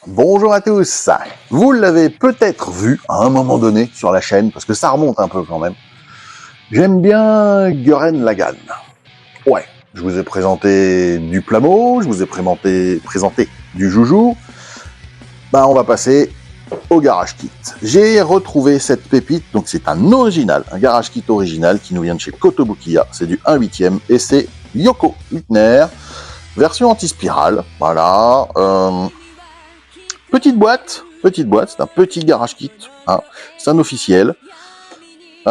Bonjour à tous. Vous l'avez peut-être vu à un moment donné sur la chaîne, parce que ça remonte un peu quand même. J'aime bien Gurren Lagann. Ouais, je vous ai présenté du Plamo, je vous ai présenté du Joujou. Bah, on va passer au Garage Kit. J'ai retrouvé cette pépite, donc c'est un original, un Garage Kit original qui nous vient de chez Kotobukiya. C'est du 1/8 et c'est Yoko Littner, version anti-spirale. Voilà. Petite boîte, c'est un petit Garage Kit, hein, c'est un officiel. Il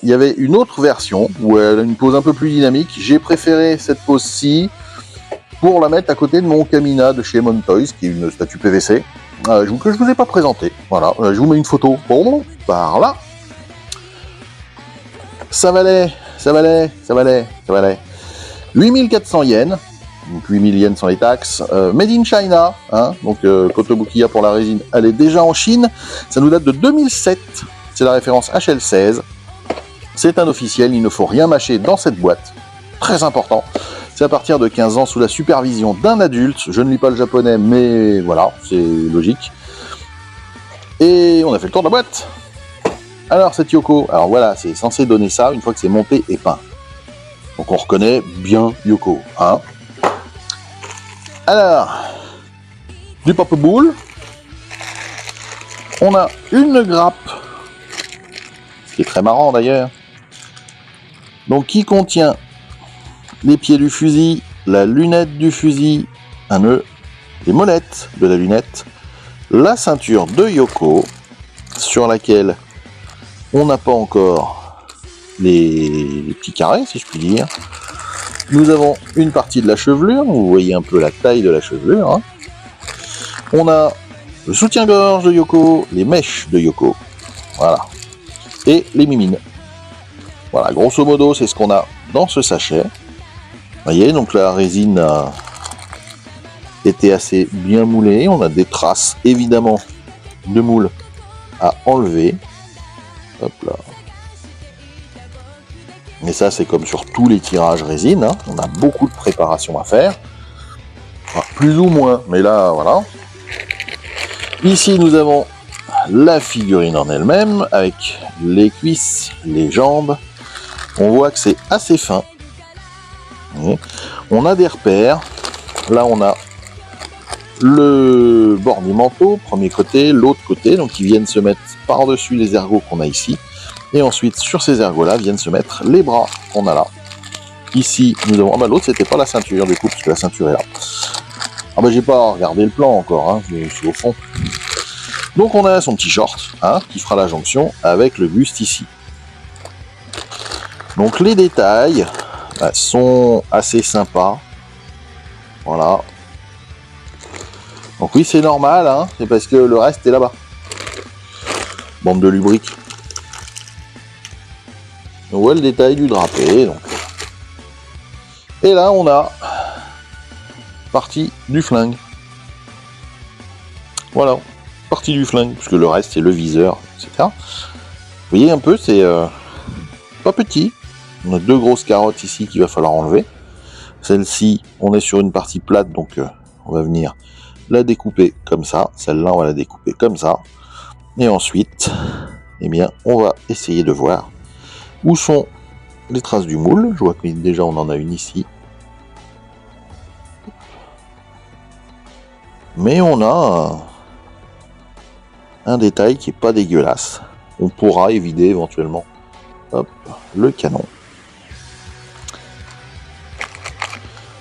y avait une autre version où elle a une pose un peu plus dynamique. J'ai préféré cette pose-ci pour la mettre à côté de mon Kamina de chez Mon Toys, qui est une statue PVC, que je vous ai pas présenté. Voilà, je vous mets une photo. Bon, par là. Ça valait 8400 yens. Donc 8000 yens sans les taxes, made in China, hein, donc Kotobukiya pour la résine, elle est déjà en Chine, ça nous date de 2007, c'est la référence HL16, c'est un officiel, il ne faut rien mâcher dans cette boîte, très important, c'est à partir de 15 ans sous la supervision d'un adulte, je ne lis pas le japonais, mais voilà, c'est logique, et on a fait le tour de la boîte. Alors cette Yoko, alors voilà, c'est censé donner ça une fois que c'est monté et peint, donc on reconnaît bien Yoko, hein. Alors, du pop boule, on a une grappe, ce qui est très marrant d'ailleurs, donc qui contient les pieds du fusil, la lunette du fusil, un nœud, les molettes de la lunette, la ceinture de Yoko, sur laquelle on n'a pas encore les petits carrés, si je puis dire. Nous avons une partie de la chevelure, vous voyez un peu la taille de la chevelure. Hein. On a le soutien-gorge de Yoko, les mèches de Yoko, voilà, et les mimines. Voilà, grosso modo, c'est ce qu'on a dans ce sachet. Vous voyez, donc la résine a été assez bien moulée. On a des traces, évidemment, de moule à enlever. Hop là. Mais ça, c'est comme sur tous les tirages résine, hein. On a beaucoup de préparation à faire. Enfin, plus ou moins, mais là, voilà. Ici, nous avons la figurine en elle-même, avec les cuisses, les jambes. On voit que c'est assez fin. On a des repères. Là, on a le bord du manteau, premier côté, l'autre côté, donc ils viennent se mettre par-dessus les ergots qu'on a ici. Et ensuite, sur ces ergots-là, viennent se mettre les bras qu'on a là. Ici, nous avons... Ah bah l'autre, c'était pas la ceinture, du coup, parce que la ceinture est là. Ah bah j'ai pas regardé le plan encore, hein, je suis au fond. Donc on a son petit short, hein, qui fera la jonction avec le buste ici. Donc les détails sont assez sympas. Voilà. Donc oui, c'est normal, hein, c'est parce que le reste est là-bas. Bande de lubrique. On voit le détail du drapé. Donc. Et là, on a partie du flingue. Voilà, partie du flingue, parce que le reste, c'est le viseur, etc. Vous voyez un peu, c'est pas petit. On a deux grosses carottes ici qu'il va falloir enlever. Celle-ci, on est sur une partie plate, donc on va venir la découper comme ça. Celle-là, on va la découper comme ça. Et ensuite, eh bien, on va essayer de voir où sont les traces du moule. Je vois que déjà on en a une ici. Mais on a un détail qui est pas dégueulasse. On pourra évider éventuellement, hop, le canon.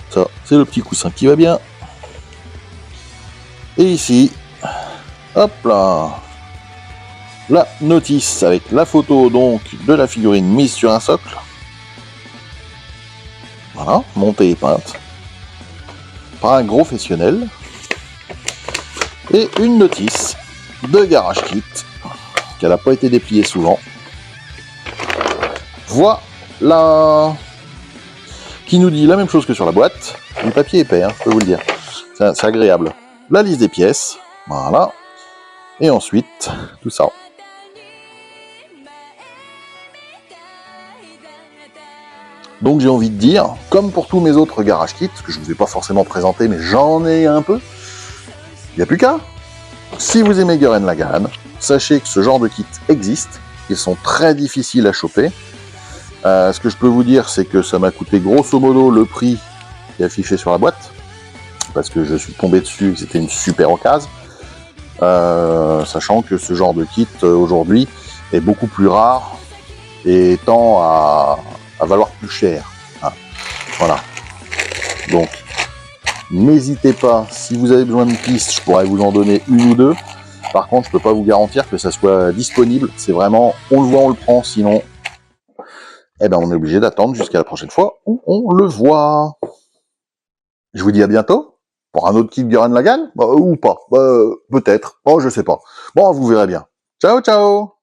Ça, c'est le petit coussin qui va bien. Et ici, hop là, la notice avec la photo donc de la figurine mise sur un socle. Voilà, montée et peinte par un professionnel. Et une notice de Garage Kit qu'elle n'a pas été dépliée souvent. Voilà, qui nous dit la même chose que sur la boîte. Du papier épais, hein, je peux vous le dire. C'est agréable. La liste des pièces, voilà. Et ensuite, tout ça. Donc j'ai envie de dire, comme pour tous mes autres Garage Kits, que je ne vous ai pas forcément présenté, mais j'en ai un peu, Il n'y a plus qu'à. Si vous aimez Gurren Lagann, sachez que ce genre de kit existe. Ils sont très difficiles à choper. Ce que je peux vous dire, c'est que ça m'a coûté grosso modo le prix qui est affiché sur la boîte, parce que je suis tombé dessus et que c'était une super occasion. Sachant que ce genre de kit aujourd'hui est beaucoup plus rare et tend à valoir plus cher. Hein. Voilà. Donc, n'hésitez pas, si vous avez besoin de pistes, je pourrais vous en donner une ou deux. Par contre, je peux pas vous garantir que ça soit disponible. C'est vraiment, on le voit, on le prend, sinon, eh ben, on est obligé d'attendre jusqu'à la prochaine fois où on le voit. Je vous dis à bientôt pour un autre kit Gurren Lagann, ou pas, peut-être, je sais pas. Bon, vous verrez bien. Ciao, ciao.